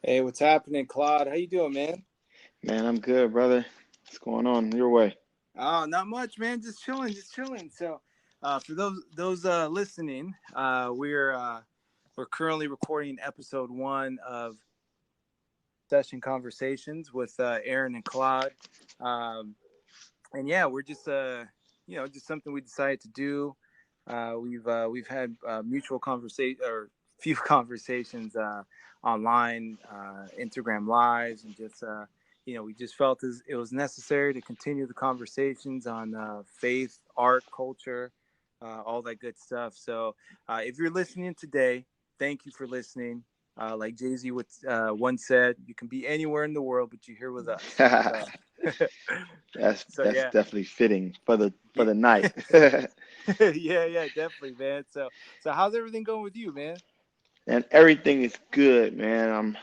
Hey, what's happening, Claude? How you doing, man? Man, I'm good, brother. What's going on your way? Oh, not much, man. Just chilling, just chilling. So, for those listening, we're currently recording episode one of Session Conversations with Aaron and Claude. Um, and yeah, we're just just something we decided to do. We've had mutual conversation or few conversations online, Instagram lives, and just we just felt as it was necessary to continue the conversations on faith, art, culture, all that good stuff. So if you're listening today, thank you for listening. Like Jay-Z once said, you can be anywhere in the world, but you're here with us. So, so That's yeah, definitely fitting for the yeah, night. yeah, definitely, man. So how's everything going with you, man? And everything is good, man. I'm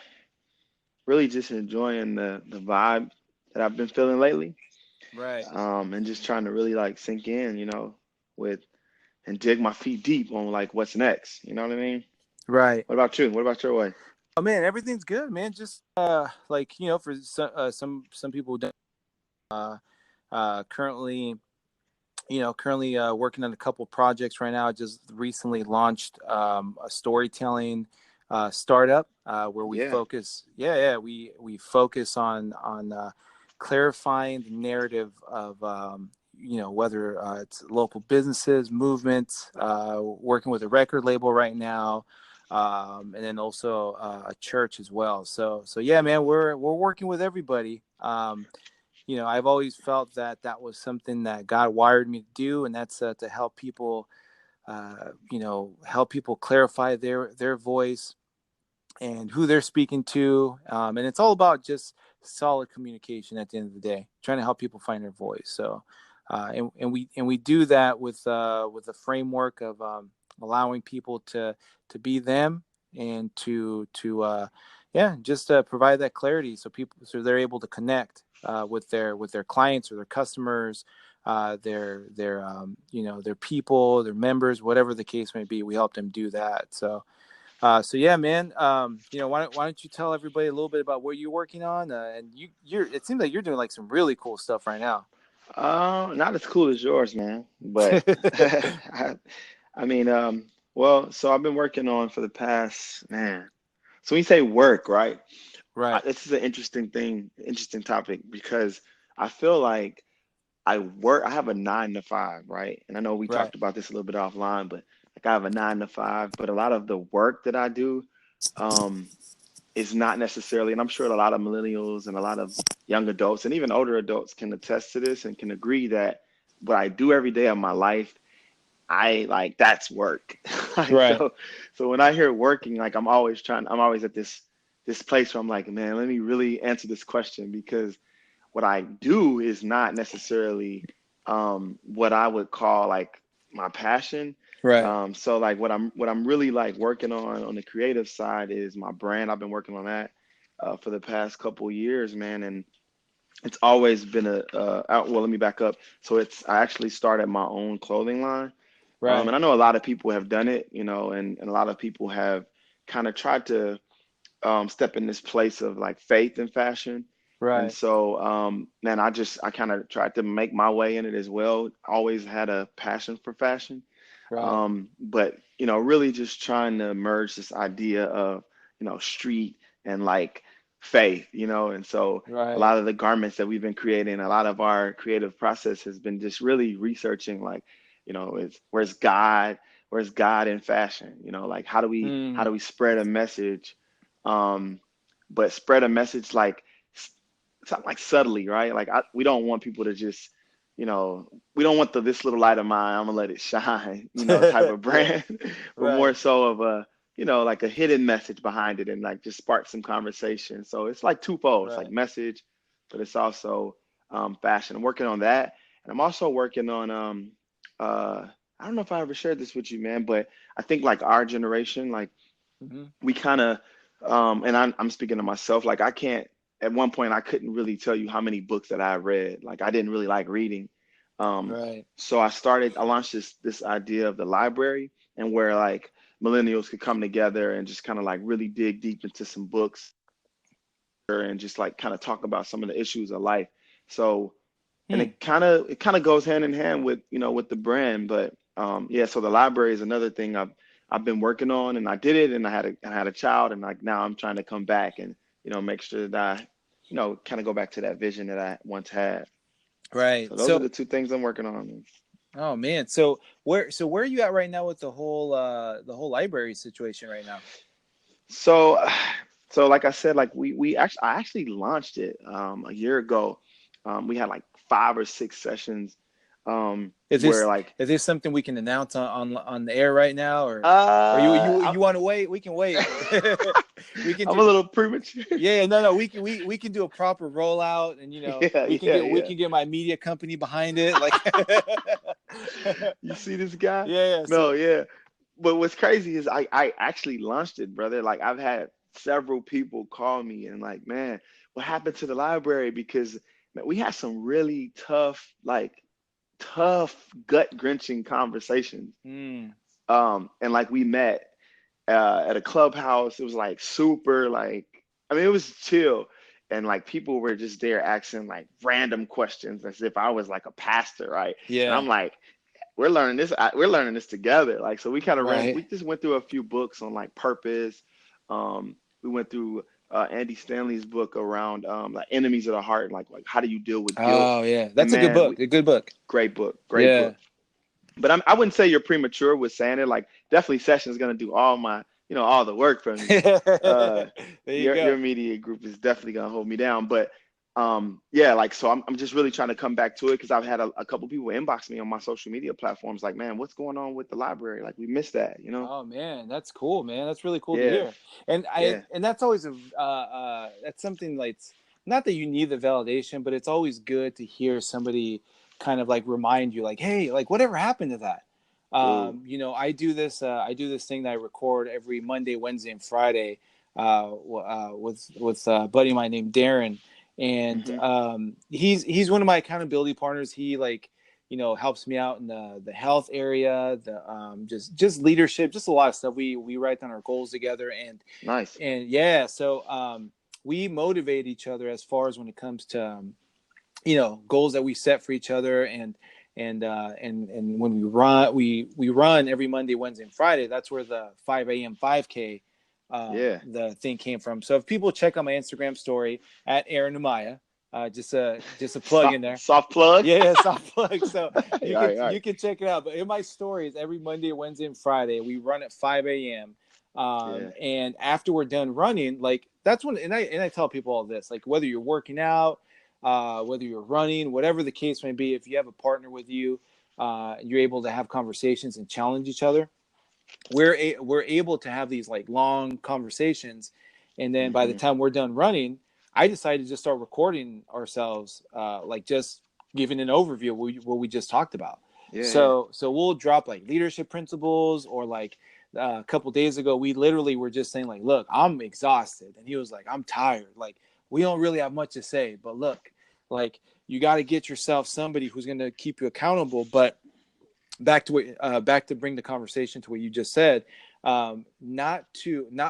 really just enjoying the vibe that I've been feeling lately. Right, And just trying to really like sink in, with and dig my feet deep on like what's next. You know what I mean? right. What about you? What about your way? Oh man, everything's good, man. Just like for some people, who don't, currently currently working on a couple projects right now. I just recently launched a storytelling startup where we Yeah. focus. Yeah, we focus on clarifying the narrative of whether it's local businesses, movements, working with a record label right now. And then also a church as well. So yeah, man, we're working with everybody. I've always felt that that was something that God wired me to do, and that's to help people, help people clarify their voice and who they're speaking to. And it's all about just solid communication at the end of the day, trying to help people find their voice. So, and we do that with a framework of allowing people to be them and just provide that clarity so they're able to connect with their clients or their customers, their people, their members, whatever the case may be. We help them do that. So yeah, man. Why don't you tell everybody a little bit about what you're working on? And you're it seems like you're doing like some really cool stuff right now. Not as cool as yours, man, but I mean, well, so I've been working on for the past, man. So when you say work, right? Right, This is an interesting thing, interesting topic because I feel like I have a 9 to 5, right? And I know we right, talked about this a little bit offline, but like I have a 9 to 5, but a lot of the work that I do, um, is not necessarily, and I'm sure a lot of millennials and a lot of young adults and even older adults can attest to this and can agree that what I do every day of my life, I like that's work. Like right, so when I hear working, like I'm always at this place where I'm like, man, let me really answer this question because what I do is not necessarily what I would call like my passion. right, So like what I'm really like working on the creative side is my brand. I've been working on that for the past couple years, man, and it's always been well, let me back up. So I actually started my own clothing line. right, And I know a lot of people have done it, and a lot of people have kind of tried to step in this place of like faith and fashion. And right, so, man, I kind of tried to make my way in it as well. Always had a passion for fashion. right, But, really just trying to merge this idea of, street and like faith, and so a right. lot of the garments that we've been creating, a lot of our creative process has been just really researching like, where's God in fashion? Like how do Mm, we spread a message, um, but spread a message like something like subtly, right? Like we don't want people to just, we don't want this little light of mine, I'm gonna let it shine, type of yeah, brand, but more right, so of like a hidden message behind it and like just spark some conversation. So it's like twofold. It's like right. message, but it's also fashion. I'm working on that, and I'm also working on uh, I don't know if I ever shared this with you, man, but I think like our generation, like Hmm. we kind of and I'm speaking to myself, like I can't, at one point I couldn't really tell you how many books that I read. Like I didn't really like reading. um Right, so I launched this idea of the library, and where like millennials could come together and just kind of like really dig deep into some books and just like kind of talk about some of the issues of life. So, and Hmm. it kind of goes hand in hand with, with the brand. But yeah, so the library is another thing I've been working on, and I did it, and I had a child, and like now I'm trying to come back and, make sure that I, kind of go back to that vision that I once had. Right. So those are So, the two things I'm working on. oh man. So where are you at right now with the whole library situation right now? So, so like I said, like I actually launched it a year ago. We had like 5 or 6 sessions, Is where this like is this something we can announce on the air right now, or you uh you I, you want to wait? We can wait. We can I'm do. a little premature. Yeah, no, we can do a proper rollout, and Yeah, we can yeah, get we yeah. can get my media company behind it, like. You see this guy? Yeah, No, so yeah. But what's crazy is I actually launched it, brother. Like I've had several people call me and like, man, what happened to the library? Because man, we had some really tough, gut wrenching conversations. mm, And like we met at a clubhouse. It was like super like, I mean, it was chill. And like people were just there asking like random questions as if I was like a pastor, right? And yeah, I'm like, we're learning this together. Like, so we right. just went through a few books on like purpose. We went through Andy Stanley's book around like enemies of the heart, like how do you deal with guilt? Oh yeah, And that's a good man, book. A good book. great book, great Yeah. book. But I wouldn't say you're premature with saying it. Like, definitely Session's gonna do all my, all the work for me. Uh, There you your go. media group is definitely gonna hold me down. But yeah, like so I'm just really trying to come back to it because I've had a couple people inbox me on my social media platforms like, man, what's going on with the library? Like we missed that. Oh man, that's cool, man. That's really cool to Yeah, hear. And yeah. that's always that's something like, not that you need the validation, but it's always good to hear somebody kind of like remind you, like, hey, like whatever happened to that. Ooh, I do this thing that I record every Monday, Wednesday, and Friday with a buddy of mine named Darren, and hmm, he's one of my accountability partners. He like helps me out in the health area, the just leadership, just a lot of stuff. We write down our goals together, nice. and yeah, so we motivate each other as far as when it comes to goals that we set for each other, and when we run every Monday, Wednesday, and Friday. That's where the 5 a.m. 5K Yeah. the thing came from. So if people check out my Instagram story at Aaron Amaya, just a plug in there. Soft plug. Yeah, soft plug. So All you can right, all right. you can check it out. But in my stories, every Monday, Wednesday, and Friday, we run at 5 a.m. Yeah. And after we're done running, like that's when, and I tell people all this, like whether you're working out, whether you're running, whatever the case may be, if you have a partner with you, you're able to have conversations and challenge each other. We're able to have these like long conversations, and then by the Hmm. time we're done running, I decided to just start recording ourselves, like just giving an overview of what we just talked about. Yeah, yeah. So we'll drop like leadership principles, or like a couple days ago we literally were just saying like, look, I'm exhausted, and he was like, I'm tired, like we don't really have much to say, but look, like you got to get yourself somebody who's going to keep you accountable. But back to bring the conversation to what you just said, not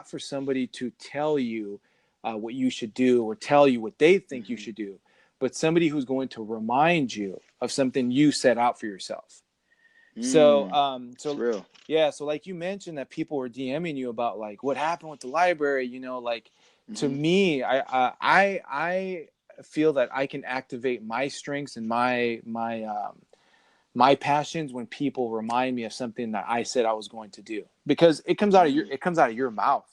for somebody to tell you what you should do, or tell you what they think you Hmm. should do, but somebody who's going to remind you of something you set out for yourself. So It's real. yeah, so like you mentioned that people were DMing you about like what happened with the library, like to Hmm. me, I feel that I can activate my strengths and my passions when people remind me of something that I said I was going to do, because Mm, it comes out of your mouth.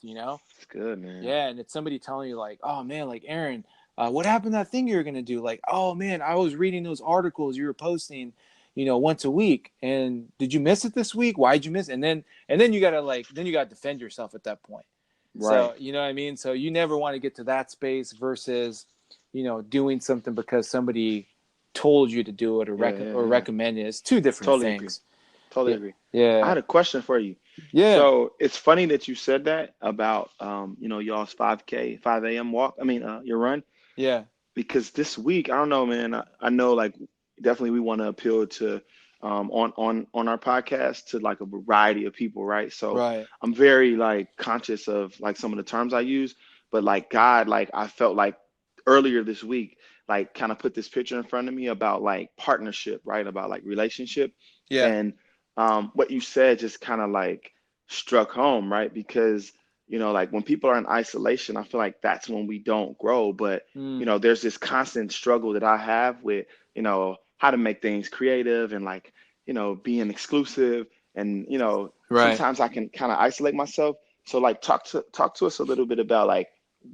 it's good, man. Yeah, and it's somebody telling you like, oh man, like Aaron, what happened to that thing you were gonna do? Like, oh man, I was reading those articles you were posting, once a week, and did you miss it this week? Why'd you miss it? And then you gotta defend yourself at that point. Right. So you know what I mean. So you never want to get to that space versus, doing something because somebody told you to do it, or Yeah, yeah, or yeah. recommended it. It's two different Totally agree. things. Totally Yeah, agree. I yeah, had a question for you. yeah, So it's funny that you said that about y'all's 5K, 5 a.m. walk. I mean, your run, yeah. because this week, I don't know, man. I know like definitely we want to appeal to on our podcast to like a variety of people, right? So Right. I'm very like conscious of like some of the terms I use. but like God, like I felt like earlier this week, like kind of put this picture in front of me about like partnership, right? About like relationship. Yeah. And what you said just kind of like struck home, right? Because, like when people are in isolation, I feel like that's when we don't grow. But, Mm. there's this constant struggle that I have with, how to make things creative and like, being exclusive. And, Right. sometimes I can kind of isolate myself. So like talk to us a little bit about like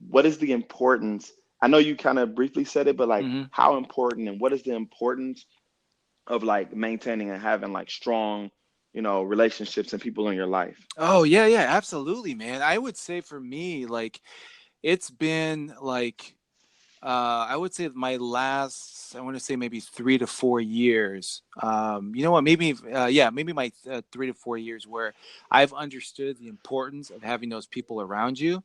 what is the importance? I know you kind of briefly said it, but like Hmm. how important and what is the importance of like maintaining and having like strong, relationships and people in your life? Oh yeah, yeah, absolutely, man. I would say for me, like it's been like I would say my last, I want to say maybe 3 to 4 years. You know what? Maybe, yeah, maybe my 3 to 4 years where I've understood the importance of having those people around you.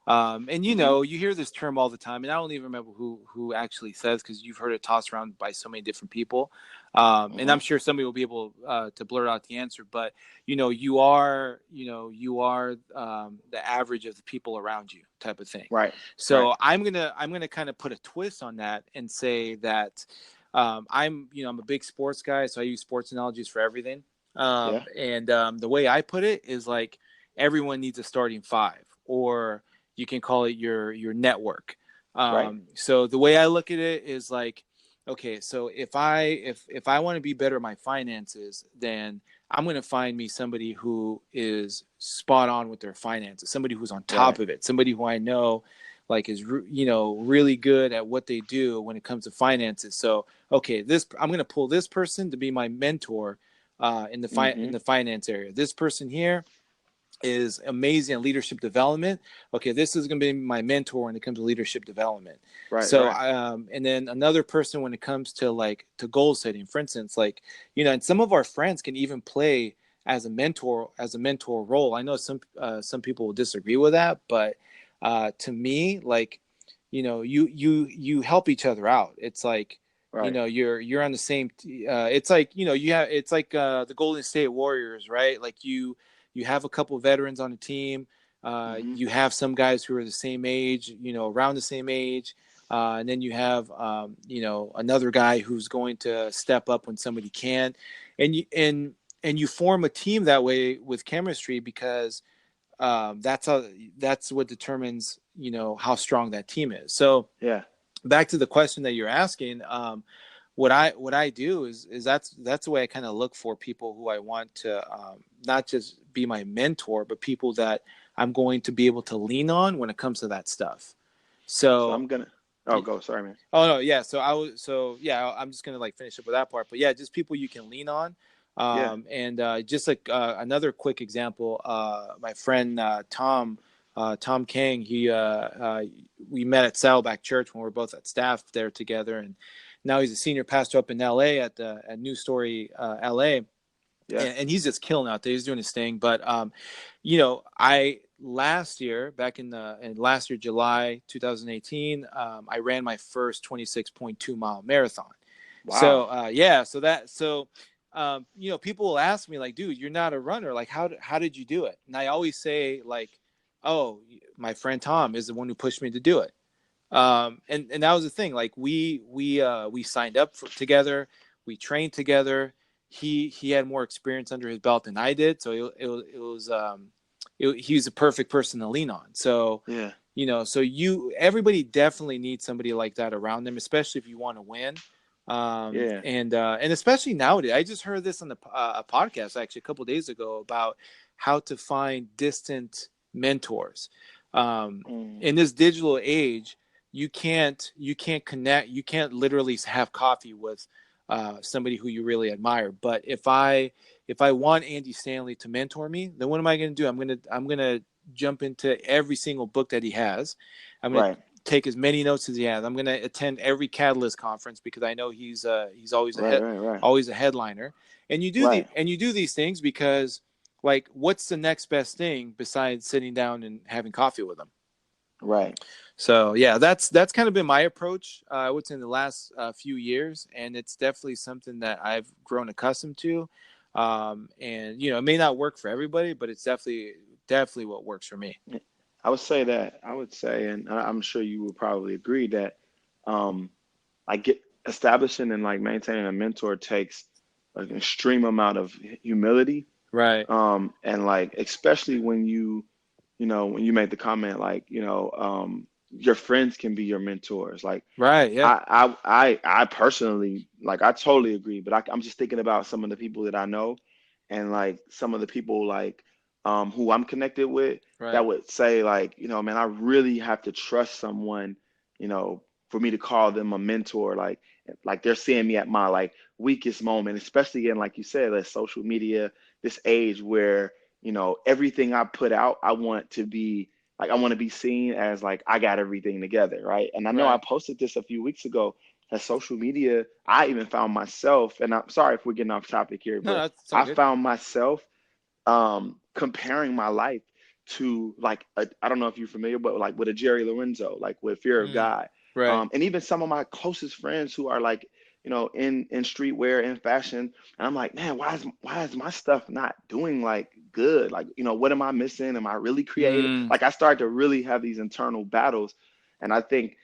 And you Hmm. know, you hear this term all the time, and I don't even remember who actually says because you've heard it tossed around by so many different people. And Hmm. I'm sure somebody will be able to blurt out the answer, but you are the average of the people around you, type of thing. Right. Right. So I'm gonna kind of put a twist on that and say that I'm a big sports guy, so I use sports analogies for everything. Yeah. And the way I put it is like everyone needs a starting five, or you can call it your network. Right. So the way I look at it is like, okay, so if I want to be better at my finances, then I'm going to find me somebody who is spot on with their finances, somebody who's on top Right. of it, somebody who I know like is really good at what they do when it comes to finances. So okay, this I'm going to pull this person to be my mentor in Hmm. the finance area. This person here is amazing at leadership development. Okay, this is going to be my mentor when it comes to leadership development. Right. So, Right. and then another person when it comes to like to goal setting, for instance, like and some of our friends can even play as a mentor role. I know some people will disagree with that, but to me, like you help each other out. It's like Right. you're on the same. It's like it's like the Golden State Warriors, right? Like you have a couple of veterans on the team. Hmm. You have some guys who are the same age, around the same age. And then you have, another guy who's going to step up when somebody can, and you form a team that way with chemistry because that's what determines how strong that team is. So Yeah. back to the question that you're asking, what I do is that's the way I kind of look for people who I want to not just be my mentor, but people that I'm going to be able to lean on when it comes to that stuff. So So, I'm gonna. Oh, go. Sorry, man. oh no, yeah. So yeah, I'm just gonna like finish up with that part. But yeah, just people you can lean on. Yeah. And just like another quick example, my friend Tom King, we met at Saddleback Church when we were both at staff there together, and now he's a senior pastor up in L.A. at New Story L.A. Yeah. And he's just killing out there. He's doing his thing. But I last year, back in last year July 2018, I ran my first 26.2 mile marathon. So Wow. yeah, people will ask me like, dude, you're not a runner. Like, how did you do it? And I always say like, oh, my friend Tom is the one who pushed me to do it. And that was the thing. Like we signed up together, we trained together. He had more experience under his belt than I did, so it was he was a perfect person to lean on. So Yeah. so everybody definitely needs somebody like that around them, especially if you want to win. Yeah. And especially nowadays, I just heard this on a podcast actually a couple of days ago about how to find distant mentors. Mm. In this digital age, you can't connect, you can't literally have coffee with somebody who you really admire. But if I want Andy Stanley to mentor me, then what am I going to do? I'm gonna jump into every single book that he has. I'm going to Right. take as many notes as he has. I'm going to attend every Catalyst conference because I know he's always Right. Right. Right. always a headliner. And Right. you do these things because like what's the next best thing besides sitting down and having coffee with him? Right. So yeah, that's kind of been my approach. I would say in the last few years, and it's definitely something that I've grown accustomed to. And it may not work for everybody, but it's definitely what works for me. I would say, and I'm sure you would probably agree that, um, like get establishing and like maintaining a mentor takes an extreme amount of humility. Right. And like, especially when when you made the comment, like, your friends can be your mentors. Like, Right. Yeah. I personally, like, I totally agree, but I'm just thinking about some of the people that I know, and like some of the people like who I'm connected with, that Right. would say like, man, I really have to trust someone, you know, for me to call them a mentor. Like they're seeing me at my like weakest moment, especially in, like you said, like social media, this age where, everything I put out, I want to be seen as like I got everything together, right? And I know I Right. posted this a few weeks ago, that social media, I even found myself, and I'm sorry if we're getting off topic here, No, but that's all I good. found myself comparing my life to like I don't know if you're familiar, but like with a Jerry Lorenzo, like with Fear of Mm. God, Right. and even some of my closest friends who are like, in streetwear, in fashion, and I'm like, man, why is my stuff not doing like good? Like, what am I missing? Am I really creative? Mm. Like, I started to really have these internal battles, and I think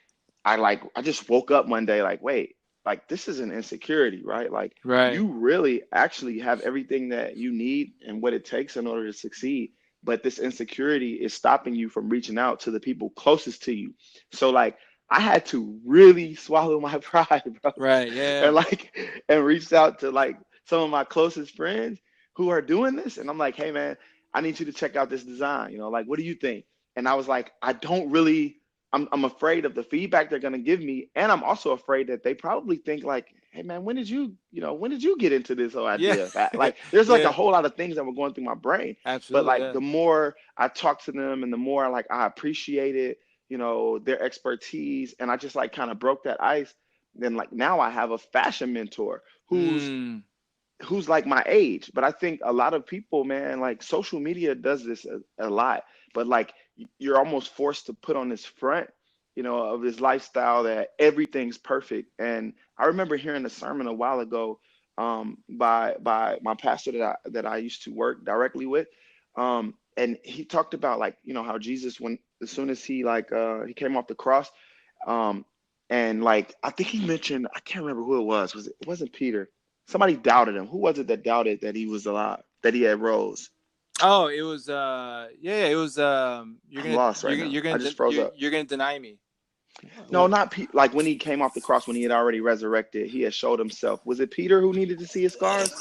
I just woke up one day like, wait, like this is an insecurity, right? Like, Right. you really actually have everything that you need and what it takes in order to succeed. But this insecurity is stopping you from reaching out to the people closest to you. So like I had to really swallow my pride, bro. Right. Yeah. And like and reached out to like some of my closest friends who are doing this. And I'm like, hey man, I need you to check out this design. Like, what do you think? And I was like, I don't really I'm afraid of the feedback they're gonna give me, and I'm also afraid that they probably think like, "Hey man, when did you get into this whole Yeah. idea of that?" Like, there's like a Yeah. whole lot of things that were going through my brain. But Absolutely. like, Yeah. the more I talk to them, and the more like I appreciated, their expertise, and I just like kind of broke that ice. Then like now I have a fashion mentor Mm. who's like my age. But I think a lot of people, man, like social media does this a lot. But like you're almost forced to put on this front, of this lifestyle that everything's perfect. And I remember hearing a sermon a while ago, by my pastor that I used to work directly with. And he talked about like, how Jesus, when as soon as he came off the cross, um, and like I think he mentioned, I can't remember who it was. It wasn't Peter. Somebody doubted him. Who was it that doubted that he was alive, that he had rose? Oh, it was yeah, it was I'm lost right now. I just froze up. you're gonna deny me. No, Well, not like when he came off the cross, when he had already resurrected, he had showed himself. Was it Peter who needed to see his scars?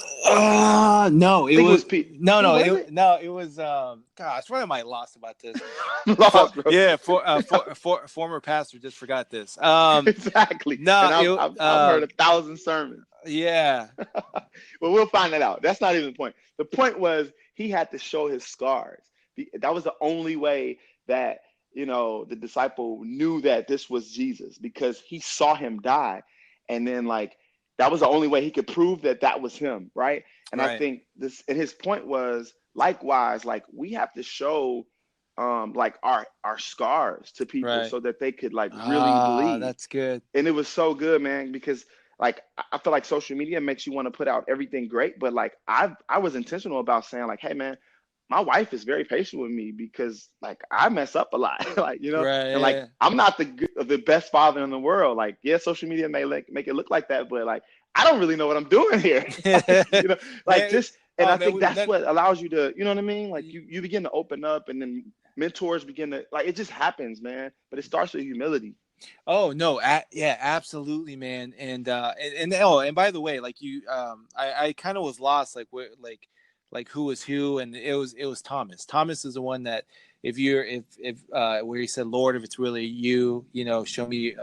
no, I it think it was was Pete. no, Who no, was it? it was gosh, what am I lost about this? I'm For lost, bro. yeah, former pastor just forgot this. Exactly. No, And I've heard 1,000 sermons. yeah, Well, we'll find that out. That's not even the point. The point was he had to show his scars. That was the only way that, the disciple knew that this was Jesus, because he saw him die. And then, like, that was the only way he could prove that that was him, right? And I right, think and his point was likewise, like, we have to show, like, our scars to people right. so that they could, like, really believe. That's good. And it was so good, man, because like I feel like social media makes you want to put out everything great, but like I was intentional about saying like, hey man, my wife is very patient with me because like I mess up a lot, like, Right, and like yeah. I'm not the best father in the world. Like, yeah, social media may like make it look like that, but like I don't really know what I'm doing here. Like, like Man, just, and oh I man, think we that's met. what allows you to, you know what I mean? Like you begin to open up, and then mentors begin to, like, it just happens, man. But it starts with humility. Oh no, yeah, absolutely, man. And by the way, like you, I kind of was lost, like where, like who was who, and it was Thomas. Thomas is the one that if where he said, Lord, if it's really you, show me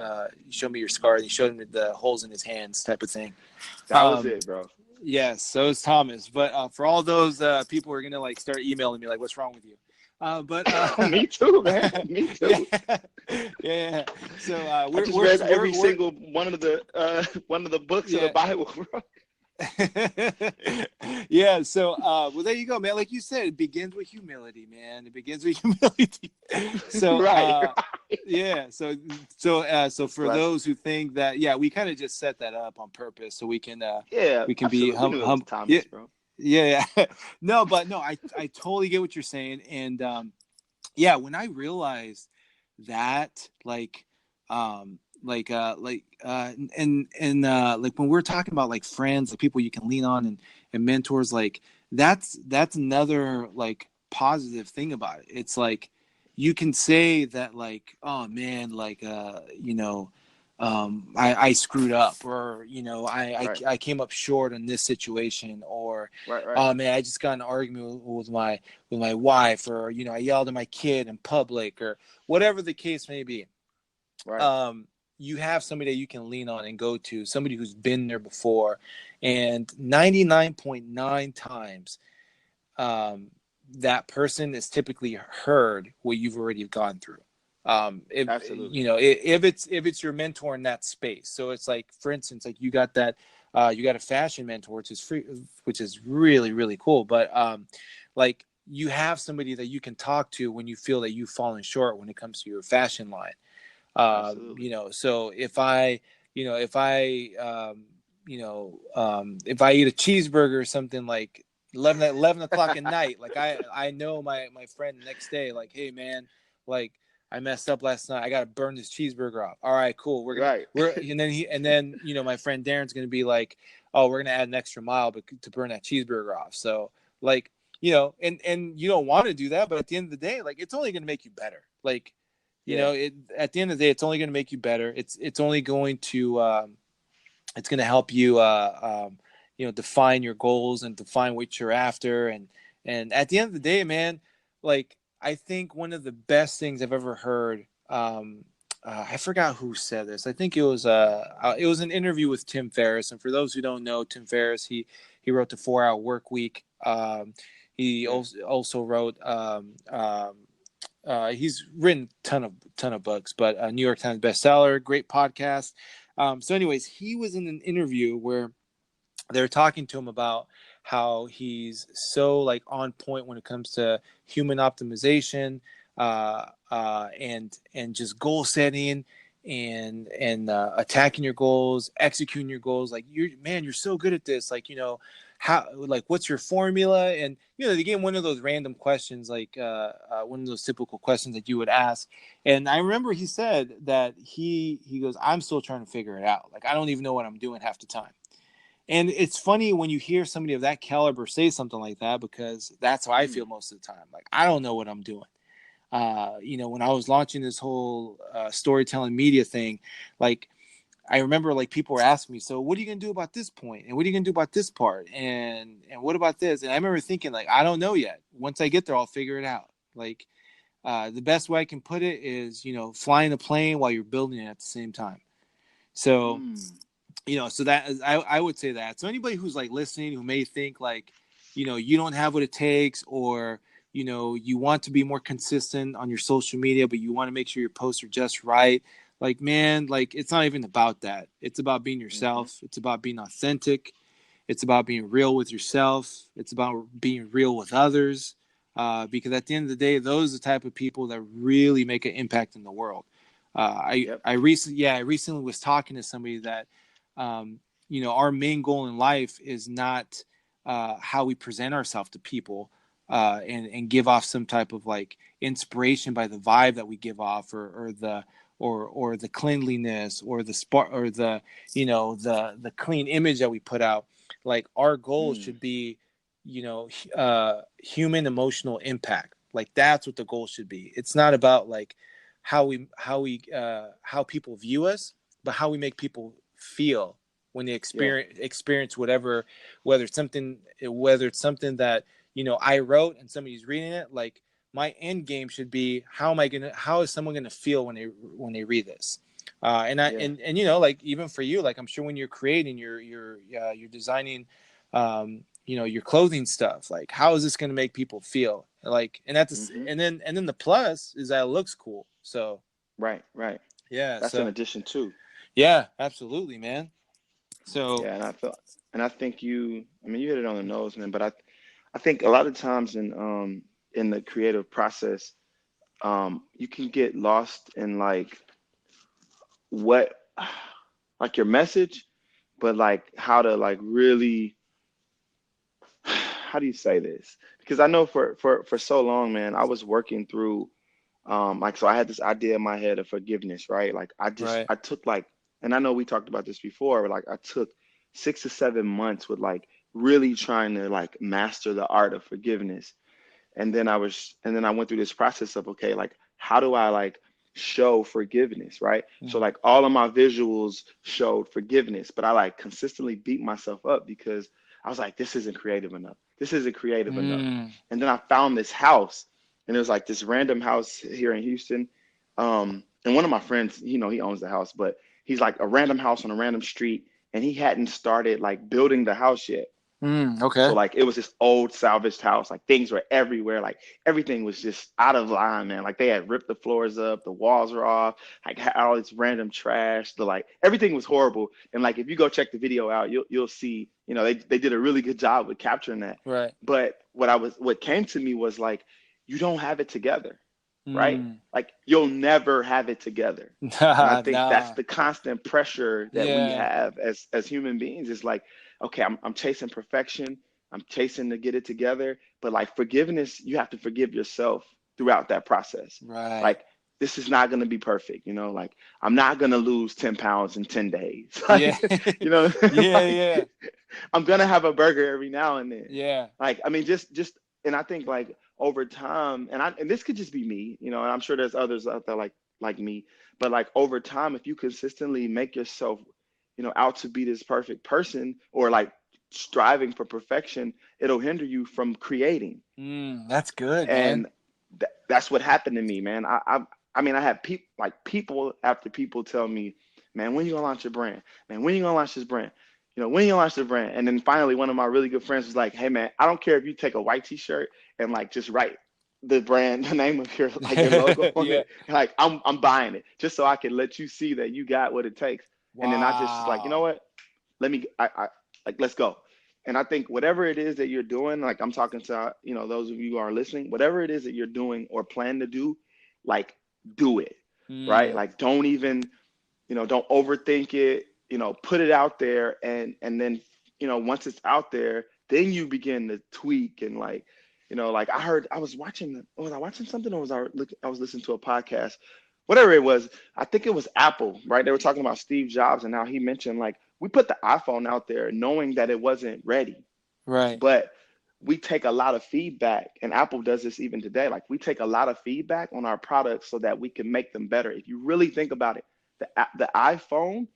your scars. He showed him the holes in his hands, type of thing. That was Um, it, bro. yes, so it's Thomas. But for all those people who are gonna like start emailing me, like, what's wrong with you? But Me too, man. Me yeah, too. yeah. So I just read every single one of the books of the yeah. Bible, bro. Yeah, so well, there you go, man. Like you said, it begins with humility, man. It begins with humility. So Right. yeah, so for Bless. those who think that, yeah, we kind of just set that up on purpose so Yeah, we can be absolutely. We knew it was yeah, Thomas, bro. yeah, yeah. No, but no, I totally get what you're saying. And yeah, when I realized that, like when we're talking about like friends, like people you can lean on and mentors, like that's another like positive thing about it. It's like you can say that like, oh man, like I screwed up, or Right, I came up short in this situation, or right, right, oh man, I just got in an argument with my wife, or I yelled at my kid in public, or whatever the case may be. right. um, you have somebody that you can lean on and go to, somebody who's been there before, and 99.9 times, um, that person is typically heard what you've already gone through. If Absolutely. if it's your mentor in that space, so it's like, for instance, like you got a fashion mentor, which is free, which is really really cool. But like you have somebody that you can talk to when you feel that you've fallen short when it comes to your fashion line. Absolutely. So if I eat a cheeseburger or something like 11 o'clock at night, like I know my friend the next day, like, hey man, like I messed up last night, I got to burn this cheeseburger off. All right, cool, Right. we're and then my friend Darren's gonna be like, oh, we're gonna add an extra mile to burn that cheeseburger off. So like, and you don't want to do that, but at the end of the day, like, it's only gonna make you better. Like, Yeah. at the end of the day, it's only going to make you better. It's only going to it's going to help you define your goals and define what you're after. And at the end of the day, man, like, I think one of the best things I've ever heard. I forgot who said this. I think it was an interview with Tim Ferriss. And for those who don't know, Tim Ferriss, he wrote the 4 Hour Work Week. He Yeah. also wrote he's written ton of books, but New York Times bestseller, great podcast. So, anyways, he was in an interview where they're talking to him about how he's so like on point when it comes to human optimization, and just goal setting, and attacking your goals, executing your goals. Like, you're so good at this. Like, how, like, what's your formula? And they gave one of those random questions, like one of those typical questions that you would ask. And I remember he said that he goes, I'm still trying to figure it out. Like, I don't even know what I'm doing half the time. And it's funny when you hear somebody of that caliber say something like that, because that's how I feel Mm. most of the time. Like, I don't know what I'm doing. When I was launching this whole storytelling media thing, like, I remember like people were asking me, so what are you gonna do about this point? And what are you gonna do about this part? And what about this? And I remember thinking, like, I don't know yet. Once I get there, I'll figure it out. Like, the best way I can put it is, flying a plane while you're building it at the same time. So Mm. so that is, I would say that. So anybody who's like listening, who may think like, you don't have what it takes, or you want to be more consistent on your social media, but you want to make sure your posts are just right. Like, man, like, it's not even about that. It's about being Mm-hmm. yourself. It's about being authentic. It's about being real with yourself. It's about being real with others. Because at the end of the day, those are the type of people that really make an impact in the world. Yep. I recently was talking to somebody that, our main goal in life is not how we present ourselves to people, and give off some type of like inspiration by the vibe that we give off, or the cleanliness, or the spark, or the clean image that we put out. Like, our goal Mm. should be, human emotional impact. Like, that's what the goal should be. It's not about like how people view us, but how we make people feel when they Yeah. experience whatever, whether it's something that I wrote and somebody's reading it. Like, my end game should be, how is someone gonna feel when they read this. Yeah. Like, even for you, like, I'm sure when you're creating, you're designing, your clothing stuff, like, how is this going to make people feel? Like, and that's Mm-hmm. and then the plus is that it looks cool. So Right. Right. yeah, That's an so addition too. yeah, absolutely, man. So Yeah, and I think I mean, you hit it on the nose, man. But I think a lot of times in the creative process, you can get lost in like what, like your message, but like how to like really, how do you say this? Because I know for so long, man, I was working through. Like, so I had this idea in my head of forgiveness, right? Like Right. I took like, and I know we talked about this before, but like I took 6 to 7 months with like really trying to like master the art of forgiveness. And then I went through this process of, okay, like, how do I like show forgiveness, right? So Mm. like all of my visuals showed forgiveness, but I like consistently beat myself up because I was like, this isn't creative enough. This isn't creative enough. Mm. And then I found this house, and it was like this random house here in Houston. And one of my friends, he owns the house, but he's like a random house on a random street, and he hadn't started like building the house yet. Mm. So Okay. like it was this old salvaged house. Like things were everywhere. Like everything was just out of line, man. Like they had ripped the floors up, the walls were off, like had all this random trash. The like everything was horrible. And like if you go check the video out, you'll see, they did a really good job with capturing that. Right. But what came to me was like, you don't have it together, right? Mm. Like you'll never have it together. And I Nah. think that's Nah. the constant pressure that we Yeah. have as human beings. Is like, okay, I'm chasing perfection. I'm chasing to get it together. But like forgiveness, you have to forgive yourself throughout that process. Right. Like this is not going to be perfect. Like I'm not going to lose 10 pounds in 10 days. Yeah. Like, you know, Yeah. Yeah. like I'm going to have a burger every now and then. Yeah. Like, I mean, and I think like over time, and this could just be me, and I'm sure there's others out there like me, but like over time, if you consistently make yourself, out to be this perfect person or like striving for perfection, it'll hinder you from creating. Mm. That's good, man. And that's what happened to me, man. I mean, I had people after people tell me, man, when you gonna launch your brand? Man, when you gonna launch this brand? When you gonna launch the brand? And then finally, one of my really good friends was like, hey, man, I don't care if you take a white T-shirt and like just write the brand, the name of your logo on Yeah. it. Like, I'm buying it just so I can let you see that you got what it takes. And then I just was like, you know Wow. what? Let me, I like, let's go. And I think whatever it is that you're doing, like I'm talking to, those of you who are listening, whatever it is that you're doing or plan to do, like do it, right? Mm. Like don't even, don't overthink it, put it out there. And then, once it's out there, then you begin to tweak and like, like I was watching something or I was listening to a podcast, whatever it was. I think it was Apple, right? They were talking about Steve Jobs and how he mentioned like we put the iPhone out there knowing that it wasn't ready, Right. but we take a lot of feedback, and Apple does this even today. Like we take a lot of feedback on our products so that we can make them better. If you really think about it, the iPhone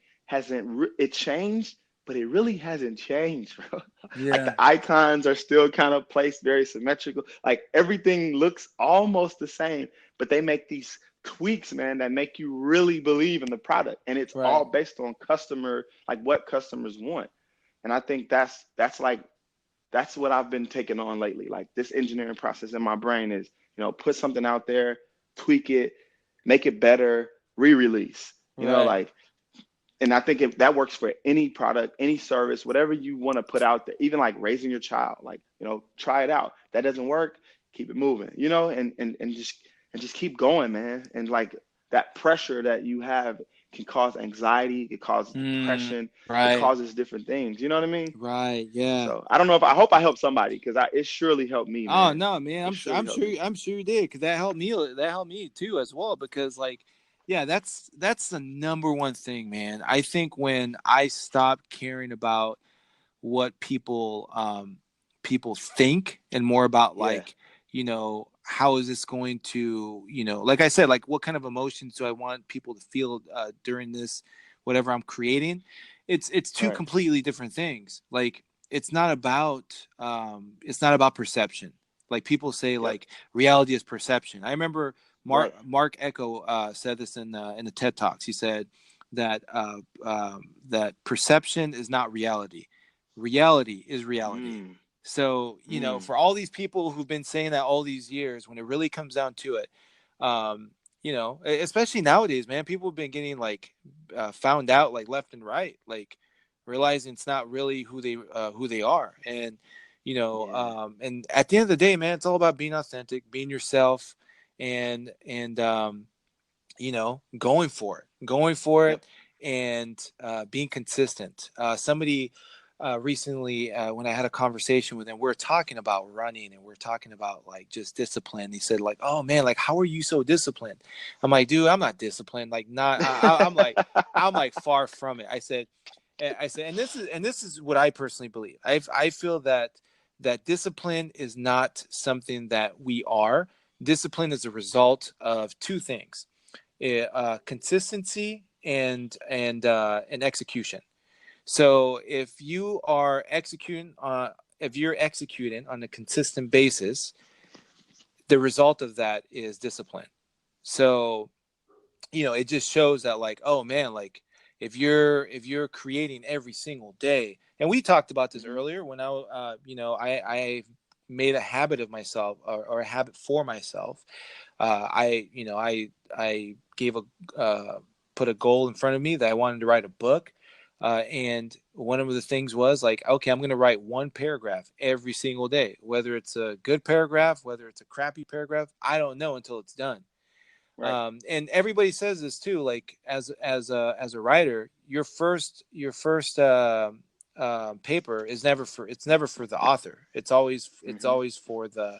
it changed, but it really hasn't changed, bro. Like the Yeah. icons are still kind of placed very symmetrical. Like everything looks almost the same, but they make these tweaks, man, that make you really believe in the product, and it's all Right. based on like what customers want. And I think that's what I've been taking on lately. Like this engineering process in my brain is, put something out there, tweak it, make it better, re-release. Right. Like, and I think if that works for any product, any service, whatever you want to put out there, even like raising your child, like, try it out. That doesn't work, keep it moving, and just keep going, man. And like that pressure that you have can cause anxiety, it causes Mm. depression, it Right. causes different things. You know what I mean? Right. Yeah. So I hope I help somebody because it surely helped me, Oh man. no, man! It surely helped me. I'm sure you did because that helped me. That helped me too as well. Because like, yeah, that's the number one thing, man. I think when I stopped caring about what people think and more about Yeah. like, how is this going to, like I said, like what kind of emotions do I want people to feel during this, whatever I'm creating. It's two Right. completely different things. Like it's not about perception. Like people say Yep. like reality is perception. I remember Right. Mark Echo said this in the TED Talks. He said that that perception is not reality. Reality is reality. Mm. So, Mm. for all these people who've been saying that all these years, when it really comes down to it, especially nowadays, man, people have been getting like found out like left and right, like realizing it's not really who they are. And, Yeah. and at the end of the day, man, it's all about being authentic, being yourself, and going for it, Yep. and being consistent. Somebody recently when I had a conversation with him. We are talking about running and we are talking about like just discipline. He said like, "Oh man, like how are you so disciplined?" I'm like, "Dude, I'm not disciplined. Like not. I'm like far from it." I said, and this is what I personally believe. I feel that discipline is not something that we are. Discipline is a result of two things: consistency and execution. So if you're executing on a consistent basis, the result of that is discipline. So, it just shows that like, oh man, like if you're creating every single day, and we talked about this Mhm. earlier when I made a habit of myself, or a habit for myself. I gave put a goal in front of me that I wanted to write a book. And one of the things was like, okay, I'm going to write one paragraph every single day, whether it's a good paragraph, whether it's a crappy paragraph, I don't know until it's done. Right. And everybody says this too, like as a writer, your first paper is never for the author. Hmm. It's always for the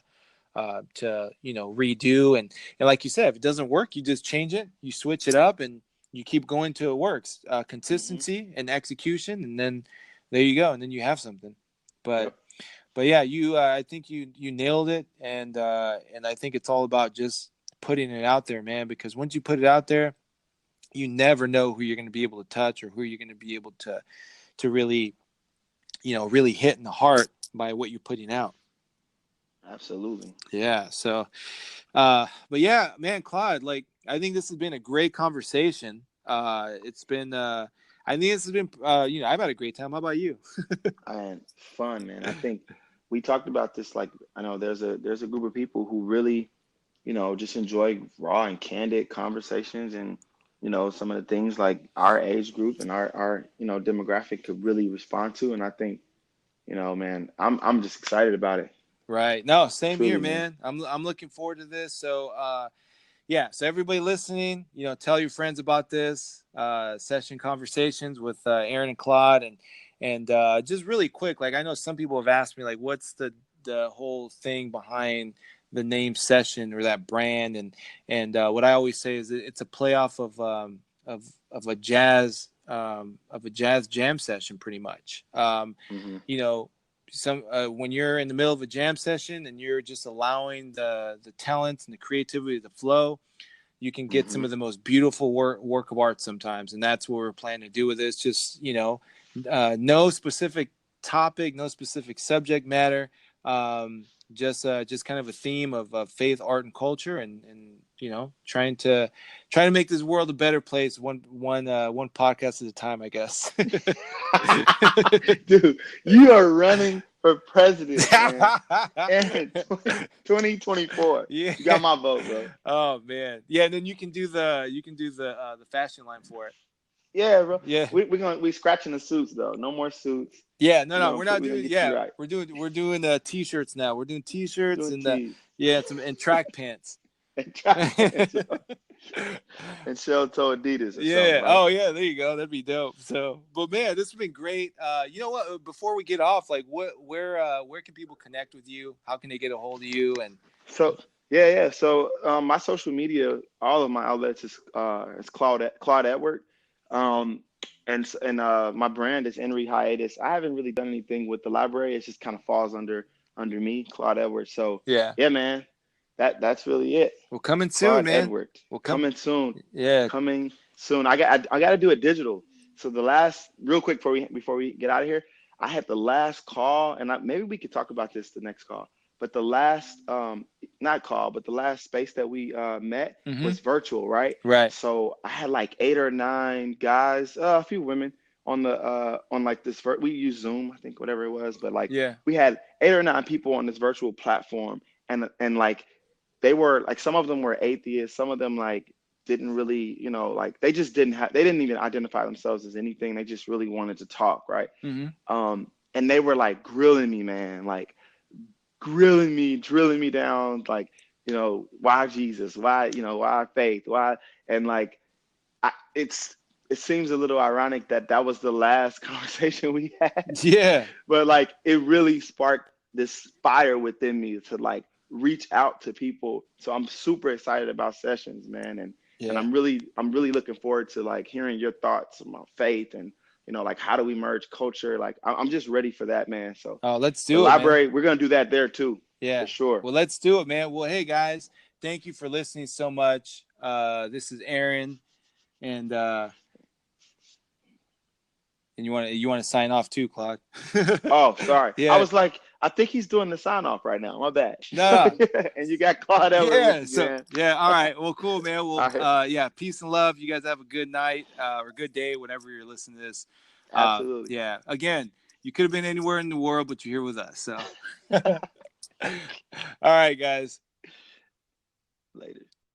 to redo, and like you said, if it doesn't work, you just change it, you switch it up, and you keep going till it works. Hmm. Consistency and execution, and then there you go, and then you have something. But Yep. yeah, I think you nailed it, and I think it's all about just putting it out there, man. Because once you put it out there, you never know who you're going to be able to touch or who you're going to be able to really really hit in the heart by what you're putting out. Absolutely. Yeah. So, but yeah, man, Claude, like I think this has been a great conversation. It's been I think this has been I've had a great time. How about you? And fun, man. I think we talked about this. Like, I know there's a group of people who really, just enjoy raw and candid conversations, and some of the things like our age group and our demographic could really respond to. And I think, man, I'm just excited about it. Right. No, same here, Truly, man. man. I'm looking forward to this. So yeah, so everybody listening, tell your friends about this session conversations with Aaron and Claude, and just really quick, like I know some people have asked me like, what's the whole thing behind the name Session or that brand, and what I always say is it's a playoff of a jazz jam session, pretty much. Hmm. You know, when you're in the middle of a jam session and you're just allowing the talents and the creativity to flow, you can get some Hmm. of the most beautiful work of art sometimes, and that's what we're planning to do with this. Just no specific topic, no specific subject matter, just kind of a theme of faith, art, and culture, and trying to make this world a better place, one podcast at a time, I guess. Dude, you are running for president, man. And 2024. Yeah. You got my vote, bro. Oh man. Yeah, and then you can do the fashion line for it. Yeah, bro. Yeah. We scratching the suits though. No more suits. Yeah, no, We're no, gonna we're put not we're gonna doing. get you Yeah, right. we're doing t-shirts now. We're doing t-shirts Doing and tees yeah, and track pants. and track pants, bro. And shell toe Adidas or something, Yeah. right? Oh, yeah. There you go. That'd be dope. So, but man, this has been great. You know what? Before we get off, like, where can people connect with you? How can they get a hold of you? And So yeah. So my social media, all of my outlets is Claude Edward. Um, and my brand is Henry Hiatus. I haven't really done anything with the library. It just kind of falls under me, Claude Edward. So yeah, yeah, man, that's really it. well, coming soon, Claude man. Edward We'll come. coming soon, Yeah. coming soon. I got to do it digital. So the last real quick before we get out of here, I had the last call, and maybe we could talk about this the next call. But the last not call, but the last space that we met Mm-hmm. was virtual, right? Right. So I had like 8 or 9 guys, a few women on like this we use Zoom, I think, whatever it was, but like Yeah. we had 8 or 9 people on this virtual platform, and like they were like, some of them were atheists, some of them like didn't really, like they didn't even identify themselves as anything. They just really wanted to talk, right? Mm-hmm. And they were like grilling me, man, like grilling me, drilling me down, like, why Jesus, why faith, why, and like, it's it seems a little ironic that that was the last conversation we had, Yeah. but like it really sparked this fire within me to like reach out to people. So I'm super excited about sessions, man, and Yeah. I'm really looking forward to like hearing your thoughts about faith and like how do we merge culture? Like I'm just ready for that, man. So Oh, let's the do it, man. library, we're gonna do that there too, for Yeah. sure. Well, let's do it, man. Well, hey guys, thank you for listening so much. This is Aaron, and you want to sign off too, Claude? Oh, sorry. I Yeah. was like, I think he's doing the sign off right now. My bad. No. And you got Claude Edward with Yeah. you, So man. yeah. All right. Well, cool, man. Well, All right. yeah. Peace and love. You guys have a good night or good day, whenever you're listening to this. Absolutely. Yeah. Again, you could have been anywhere in the world, but you're here with us. So. All right, guys. Later.